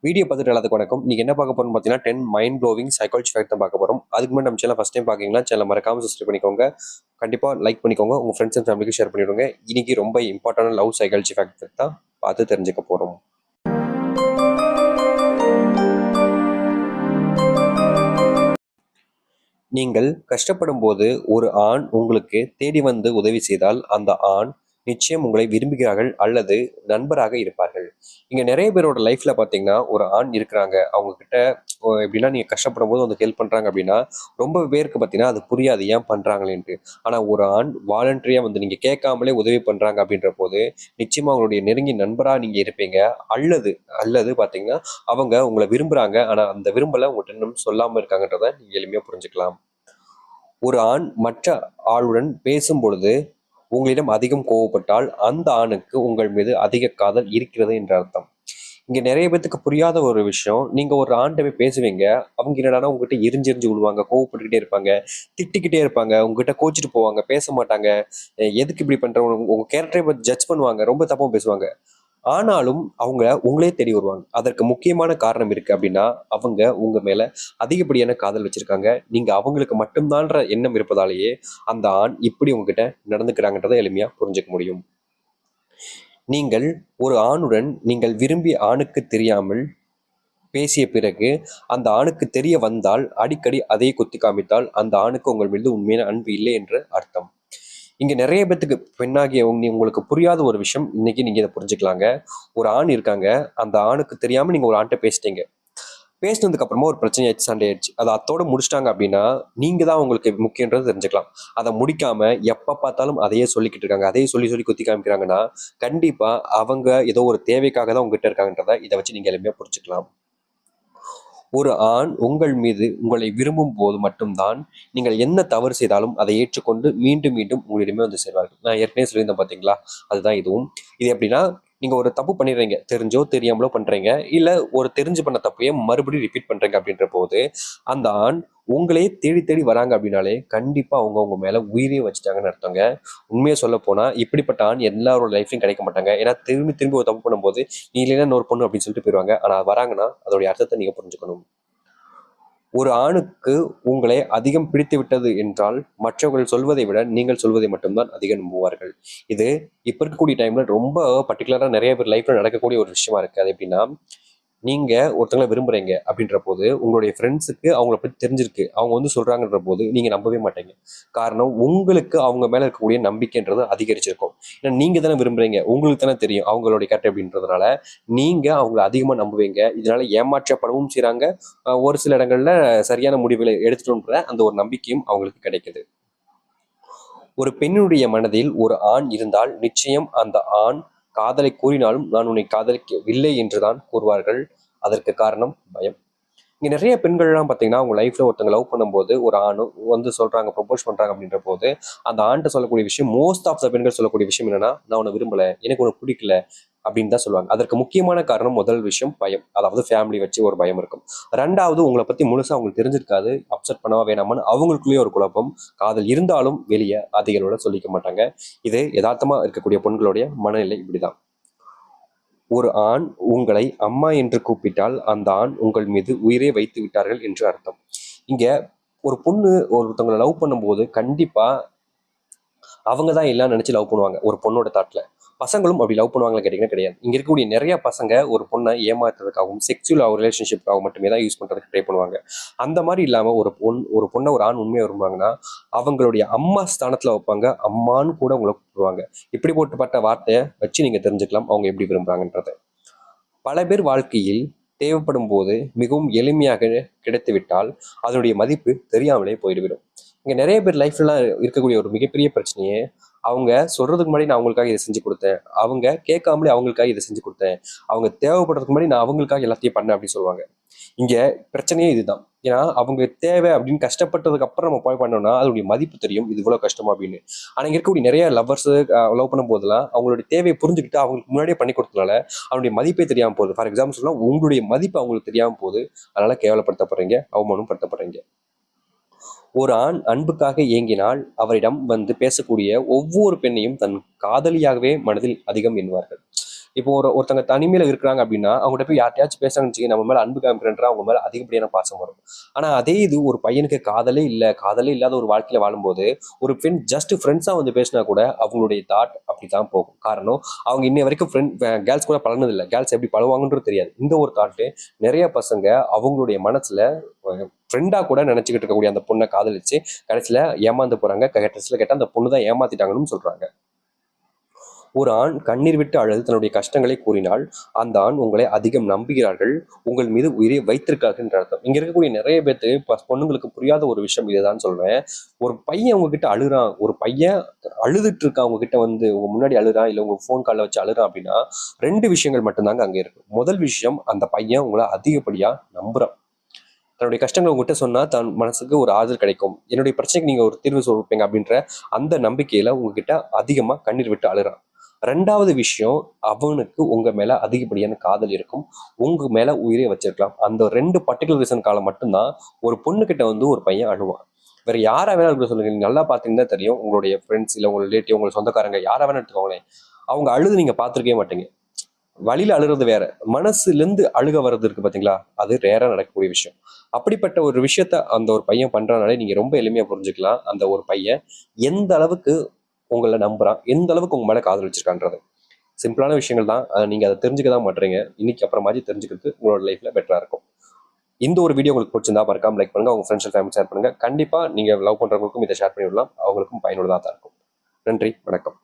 Video பார்த்துட்டு எல்லாத்துக்கும் வணக்கம். நீங்க என்ன பார்க்க போறோம்னு பார்த்தீங்கன்னா 10 மைண்ட் ப்ளோவிங் சைக்காலஜி ஃபேக்ட் தான் பார்க்க போறோம். அதுக்கு முன்னாடி நம்ம சேனல் ஃபர்ஸ்ட் டைம் பார்க்கீங்கன்னா சேனலை மறக்காம சப்ஸ்கிரைப் பண்ணிக்கோங்க. கண்டிப்பா லைக் பண்ணிக்கோங்க. உங்க ஃப்ரெண்ட்ஸ் அண்ட் ஃபேமிலிக்கு ஷேர் பண்ணிவிடுங்க. இன்னைக்கு ரொம்ப இம்பார்ட்டன்ட் லவ் சைக்காலஜி ஃபேக்ட் தான் பார்த்து தெரிஞ்சுக்க போறோம். நீங்கள் கஷ்டப்படும் போது ஒரு ஆண் உங்களுக்கு தேடி வந்து உதவி செய்தால் அந்த ஆண் நிச்சயம் உங்களை விரும்புகிறார்கள் அல்லது நண்பராக இருப்பார்கள். இங்க நிறைய பேரோட லைஃப்ல பாத்தீங்கன்னா ஒரு ஆண் இருக்கிறாங்க. அவங்க கிட்ட எப்படின்னா நீங்க கஷ்டப்படும் போது வந்து ஹெல்ப் பண்றாங்க அப்படின்னா ரொம்ப பேருக்கு பாத்தீங்கன்னா அது புரியாது ஏன் பண்றாங்களேன்ட்டு. ஆனா ஒரு ஆண் வாலண்டரியா வந்து நீங்க கேட்காமலே உதவி பண்றாங்க அப்படின்ற போது நிச்சயமா அவங்களுடைய நெருங்கிய நண்பரா நீங்க இருப்பீங்க. அல்லது அல்லது பாத்தீங்கன்னா அவங்க உங்களை விரும்புறாங்க. ஆனா அந்த விரும்பலை உங்கள்கிட்ட இன்னும் சொல்லாம இருக்காங்கன்றத நீங்க எளிமையா புரிஞ்சுக்கலாம். ஒரு ஆண் மற்ற ஆளுடன் பேசும் பொழுது உங்களிடம் அதிகம் கோவப்பட்டால் அந்த ஆணுக்கு உங்கள் மீது அதிக காதல் இருக்கிறது என்ற அர்த்தம். இங்க நிறைய பேத்துக்கு புரியாத ஒரு விஷயம், நீங்க ஒரு ஆண்கிட்ட போய் பேசுவீங்க, அவங்க என்னடான்னா உங்ககிட்ட எரிஞ்சு எரிஞ்சு விழுவாங்க, கோவப்பட்டுக்கிட்டே இருப்பாங்க, திட்டிக்கிட்டே இருப்பாங்க, உங்ககிட்ட கோச்சிட்டு போவாங்க, பேச மாட்டாங்க. எதுக்கு இப்படி பண்ற, உங்க கேரக்டரை பத்தி ஜட்ஜ் பண்ணுவாங்க, ரொம்ப தப்பா பேசுவாங்க. ஆனாலும் அவங்க உங்களே தேடி வருவாங்க. அதற்கு முக்கியமான காரணம் இருக்கு அப்படின்னா அவங்க உங்க மேல அதிகப்படியான காதல் வச்சிருக்காங்க. நீங்க அவங்களுக்கு மட்டும்தான்ற எண்ணம் இருப்பதாலேயே அந்த ஆண் இப்படி உங்ககிட்ட நடந்துக்கிறாங்கன்றதை எளிமையா புரிஞ்சுக்க முடியும். நீங்கள் ஒரு ஆணுடன் நீங்கள் விரும்பிய ஆணுக்கு தெரியாமல் பேசிய பிறகு அந்த ஆணுக்கு தெரிய வந்தால் அடிக்கடி அதை குத்தி காமித்தால் அந்த ஆணுக்கு உங்கள் மீது உண்மையான அன்பு இல்லை என்று அர்த்தம். இங்க நிறைய பேத்துக்கு பெண்ணாகிய உங்களுக்கு புரியாத ஒரு விஷயம் இன்னைக்கு நீங்க இதை புரிஞ்சுக்கலாங்க. ஒரு ஆண் இருக்காங்க, அந்த ஆணுக்கு தெரியாம நீங்க ஒரு ஆண்கிட்ட பேசிட்டீங்க. பேசினதுக்கு அப்புறமா ஒரு பிரச்சனை ஆயிடுச்சு, சண்டை ஆயிடுச்சு. அதை அத்தோட முடிச்சிட்டாங்க அப்படின்னா நீங்க தான் உங்களுக்கு முக்கியன்றது தெரிஞ்சுக்கலாம். அதை முடிக்காம எப்ப பார்த்தாலும் அதையே சொல்லிக்கிட்டு இருக்காங்க, அதையே சொல்லி சொல்லி குத்தி காமிக்கிறாங்கன்னா கண்டிப்பா அவங்க ஏதோ ஒரு தேவைக்காக தான் உங்ககிட்ட இருக்காங்கன்றத இதை வச்சு நீங்க எளிமையா புரிஞ்சுக்கலாம். ஒரு ஆண் உங்கள் மீது உங்களை விரும்பும் போது மட்டும்தான் நீங்கள் என்ன தவறு செய்தாலும் அதை ஏற்றுக்கொண்டு மீண்டும் மீண்டும் உங்களிடமே வந்து சேர்வார்கள். நான் ஏற்கனவே சொல்லியிருந்தேன் பார்த்தீங்களா, அதுதான் இதுவும். இது எப்படின்னா, நீங்க ஒரு தப்பு பண்ணிடுறீங்க, தெரிஞ்சோ தெரியாமலோ பண்றீங்க, இல்ல ஒரு தெரிஞ்சு பண்ண தப்பையே மறுபடியும் ரிப்பீட் பண்றீங்க அப்படின்ற போது அந்த ஆண் உங்களையே தேடி தேடி வராங்க அப்படின்னாலே கண்டிப்பா அவங்க உங்க மேல உயிரே வச்சுட்டாங்கன்னு அர்த்தங்க. உண்மையை சொல்ல போனா இப்படிப்பட்ட ஆண் எல்லாரோட லைஃப்லையும் கிடைக்க மாட்டாங்க. ஏன்னா திரும்பி திரும்பி ஒரு தப்பு பண்ணும்போது நீ இல்லைன்னா இன்னொரு பொண்ணு அப்படின்னு சொல்லிட்டு போயிடுவாங்க. ஆனா வராங்கன்னா அதோடைய அர்த்தத்தை நீங்க புரிஞ்சுக்கணும். ஒரு ஆணுக்கு உங்களை அதிகம் பிடித்து விட்டது என்றால் மற்றவர்கள் சொல்வதை விட நீங்கள் சொல்வதை மட்டும்தான் அதிகம் நம்புவார்கள். இது இப்ப இருக்கக்கூடிய டைம்ல ரொம்ப பர்டிகுலரா நிறைய பேர் லைஃப்ல நடக்கக்கூடிய ஒரு விஷயமா இருக்கு. அது எப்படின்னா, நீங்க ஒருத்தங்களை விரும்புறீங்க அப்படின்ற போது உங்களுடைய ஃப்ரெண்ட்ஸுக்கு அவங்கள பத்தி தெரிஞ்சிருக்கு, அவங்க வந்து சொல்றாங்கன்ற போது நீங்க நம்பவே மாட்டீங்க. காரணம், உங்களுக்கு அவங்க மேல இருக்கக்கூடிய நம்பிக்கைன்றது அதிகரிச்சிருக்கும். ஏன்னா நீங்க தானே விரும்புறீங்க, உங்களுக்கு தானே தெரியும் அவங்களுடைய கேரக்டர் அப்படின்றதுனால நீங்க அவங்களை அதிகமா நம்புவீங்க. இதனால ஏமாற்றப்படவும் செய்றாங்க. ஒரு சில இடங்கள்ல சரியான முடிவுகளை எடுத்துட்டோன்ற அந்த ஒரு நம்பிக்கையும் அவங்களுக்கு கிடைக்குது. ஒரு பெண்ணுடைய மனதில் ஒரு ஆண் இருந்தால் நிச்சயம் அந்த ஆண் காதலை கூறினாலும் நான் உன்னை காதலிக்கவில்லை என்றுதான் கூறுவார்கள். அதற்கு காரணம் பயம். இங்க நிறைய பெண்கள்லாம் பார்த்தீங்கன்னா அவங்க லைஃப்ல ஒருத்தங்க லவ் பண்ணும்போது ஒரு ஆணும் வந்து சொல்றாங்க, ப்ரொபோஸ் பண்றாங்க அப்படின்ற போது அந்த ஆண்கிட்ட சொல்லக்கூடிய விஷயம், மோஸ்ட் ஆஃப் த பெண்கள் சொல்லக்கூடிய விஷயம் என்னன்னா, நான் உன்னை விரும்பல, எனக்கு உனக்கு பிடிக்கல அப்படின்னு தான் சொல்லுவாங்க. அதற்கு முக்கியமான காரணம் முதல் விஷயம் பயம். அதாவது ஃபேமிலி வச்சு ஒரு பயம் இருக்கும். ரெண்டாவது, உங்களை பத்தி முழுசா அவங்களுக்கு தெரிஞ்சிருக்காது, அப்செட் பண்ணவா வேணாமான்னு அவங்களுக்குள்ளேயே ஒரு குழப்பம். காதல் இருந்தாலும் வெளியே அதிகளோட சொல்லிக்க மாட்டாங்க. இது யதார்த்தமா இருக்கக்கூடிய பெண்களுடைய மனநிலை இப்படிதான். ஒரு ஆண் உங்களை அம்மா என்று கூப்பிட்டால் அந்த ஆண் உங்கள் மீது உயிரை வைத்து விட்டார்கள் என்று அர்த்தம். இங்க ஒரு பொண்ணு ஒருத்தவங்களை லவ் பண்ணும்போது கண்டிப்பா அவங்க தான் எல்லாம் நினைச்சு லவ் பண்ணுவாங்க ஒரு பொண்ணோட தாட்ல. பசங்களும் அப்படி லவ் பண்ணுவாங்கன்னு கேட்டீங்கன்னா கிடையாது. இங்க இருக்கக்கூடிய நிறைய பசங்க ஒரு பொண்ணை ஏமாத்துறதுக்காகவும் செக்ஷுவல் ரிலேஷன்ஷிப்காகவும் மட்டுமே தான் யூஸ் பண்றதுக்கு ட்ரை பண்ணுவாங்க. அந்த மாதிரி இல்லாம ஒரு பொண்ணை ஒரு ஆண் உண்மையா விரும்புவாங்கன்னா அவங்களுடைய அம்மா ஸ்தானத்துல வைப்பாங்க, அம்மான்னு கூட உங்களை கூப்பிடுவாங்க. இப்படி போட்டுப்பட்ட வார்த்தையை வச்சு நீங்க தெரிஞ்சுக்கலாம் அவங்க எப்படி விரும்புறாங்கன்றத. பல பேர் வாழ்க்கையில் தேவைப்படும் போது மிகவும் எளிமையாக கிடைத்துவிட்டால் அதனுடைய மதிப்பு தெரியாமலே போயிடுவிடும். இங்க நிறைய பேர் லைஃப்லாம் இருக்கக்கூடிய ஒரு மிகப்பெரிய பிரச்சனையே, அவங்க சொல்றதுக்கு முன்னாடி நான் அவங்களுக்காக இதை செஞ்சு கொடுத்தேன், அவங்க கேட்காமலே அவங்களுக்காக இதை செஞ்சு கொடுத்தேன், அவங்க தேவைப்படுறதுக்கு முன்னாடி நான் அவங்களுக்காக எல்லாத்தையும் பண்ணேன் அப்படின்னு சொல்லுவாங்க. இங்க பிரச்சனையே இதுதான். ஏன்னா அவங்க தேவை அப்படின்னு கஷ்டப்பட்டதுக்கு அப்புறம் நம்ம போய் பண்ணோம்னா அதோடைய மதிப்பு தெரியும், இது இவ்வளவு கஷ்டமா அப்படின்னு. ஆனா இங்க இருக்கக்கூடிய நிறைய லவ்வர்ஸ் லவ் பண்ணும் போதெல்லாம் அவங்களுடைய தேவையை புரிஞ்சுக்கிட்டு அவங்களுக்கு முன்னாடியே பண்ணி கொடுத்தனால அவனுடைய மதிப்பே தெரியாம போகுது. ஃபார் எக்ஸாம்பிள் சொன்னா உங்களுடைய மதிப்பு அவங்களுக்கு தெரியாம போகுது. அதனால கேவலப்படுத்தப்படுறீங்க, அவமானம் படுத்தப்படுறீங்க. ஒரு ஆண் அன்புக்காக ஏங்கினால் அவரிடம் வந்து பேசக்கூடிய ஒவ்வொரு பெண்ணையும் தன் காதலியாகவே மனதில் அதிகம் எண்ணுவார்கள். இப்போ ஒருத்தங்க தனிமையில இருக்கிறாங்க அப்படின்னா அவங்ககிட்ட போய் யார்ட்டையாச்சும் பேசுறாங்கன்னு வச்சுக்கோங்க, நம்ம மேல அன்பு காமிக்கிறேன்ற அவங்க மேல அதிகப்படியான பாசம் வரும். ஆனா அதே இது ஒரு பையனுக்கு காதலே இல்லாத ஒரு வாழ்க்கையில வாழும்போது ஒரு பெண் ஜஸ்ட் ஃப்ரெண்ட்ஸா வந்து பேசினா கூட அவங்களுடைய தாட் அப்படித்தான் போகும். காரணம், அவங்க இன்னை வரைக்கும் கேர்ள்ஸ் கூட பழகினது இல்லை, கேர்ள்ஸ் எப்படி பழகுவாங்கன்றது தெரியாது. இந்த ஒரு தாட்டு நிறைய பசங்க அவங்களுடைய மனசுல ஃப்ரெண்டா கூட நினைச்சுக்கிட்டு இருக்கக்கூடிய அந்த பொண்ணை காதலிச்சு கடைசியில ஏமாந்து போறாங்க. கடைசியில கேட்டா அந்த பொண்ணு தான் ஏமாத்திட்டாங்கன்னு சொல்றாங்க. ஒரு ஆண் கண்ணீர் விட்டு அழுது தன்னுடைய கஷ்டங்களை கூறினால் அந்த ஆண் உங்களை அதிகம் நம்புகிறார்கள், உங்கள் மீது உயிரை வைத்திருக்கார்கள் என்ற அர்த்தம். இங்க இருக்கக்கூடிய நிறைய பேருக்கு பொண்ணுங்களுக்கு புரியாத ஒரு விஷயம் இதுதான் சொல்றேன். ஒரு பையன் உங்ககிட்ட அழுறான், ஒரு பையன் அழுதுட்டு இருக்கான் உங்ககிட்ட வந்து உங்க முன்னாடி அழுறான், இல்ல உங்க போன் கால்ல வச்சு அழுறான் அப்படின்னா 2 விஷயங்கள் மட்டும்தாங்க அங்க இருக்கு. முதல் விஷயம், அந்த பையன் உங்களை அதிகப்படியா நம்புறான். தன்னுடைய கஷ்டங்களை உங்ககிட்ட சொன்னா தன் மனசுக்கு ஒரு ஆறுதல் கிடைக்கும், என்னுடைய பிரச்சனைக்கு நீங்க ஒரு தீர்வு சொல்லுவீங்க அப்படின்ற அந்த நம்பிக்கையில உங்ககிட்ட அதிகமா கண்ணீர் விட்டு அழுறான். 2வது விஷயம், அவனுக்கு உங்க மேல அதிகப்படியான காதல் இருக்கும், உங்க மேல உயிரை வச்சிருக்கலாம். அந்த 2 பர்டிகுலர் ரீசனுக்காக மட்டும்தான் ஒரு பொண்ணு கிட்ட வந்து ஒரு பையன் அழுவான். வேற யாரா வேணா இருக்க சொல்லுங்க, நீங்க நல்லா பாத்தீங்கன்னா தெரியும், உங்களுடைய ஃப்ரெண்ட்ஸ் இல்ல உங்க ரிலேட்டிவ் உங்க சொந்தக்காரங்க யாரா வேணா எடுத்துக்கோங்களேன், அவங்க அழுது நீங்க பார்த்திருக்கவே மாட்டீங்க. வழியில அழுறது வேற, மனசுல இருந்து அழுக வர்றது இருக்கு பாத்தீங்களா, அது ரேரா நடக்கக்கூடிய விஷயம். அப்படிப்பட்ட ஒரு விஷயத்த அந்த ஒரு பையன் பண்றதுனாலே நீங்க ரொம்ப எளிமையா புரிஞ்சுக்கலாம் அந்த ஒரு பையன் எந்த அளவுக்கு உங்களை நம்புறான், எந்த அளவுக்கு உங்க மேல காதல் வச்சிருக்கான்றது. சிம்பிளான விஷயங்கள் தான், நீங்க அதை தெரிஞ்சுக்க தான் மாட்டீங்க. இன்னைக்கு அப்புறமாதிரி தெரிஞ்சுக்கிறது உங்களோட லைஃப்ல பெட்டரா இருக்கும். இந்த ஒரு வீடியோ உங்களுக்கு பிடிச்சிருந்தா மறக்காம லைக் பண்ணுங்க, உங்க ஃப்ரெண்ட்ஸ் அண்ட் ஃபேமிலி ஷேர் பண்ணுங்க. கண்டிப்பா நீங்க லவ் பண்றவங்களுக்கும் இதை ஷேர் பண்ணி விடலாம், அவங்களுக்கும் பயனுள்ளதாக தான் இருக்கும். நன்றி, வணக்கம்.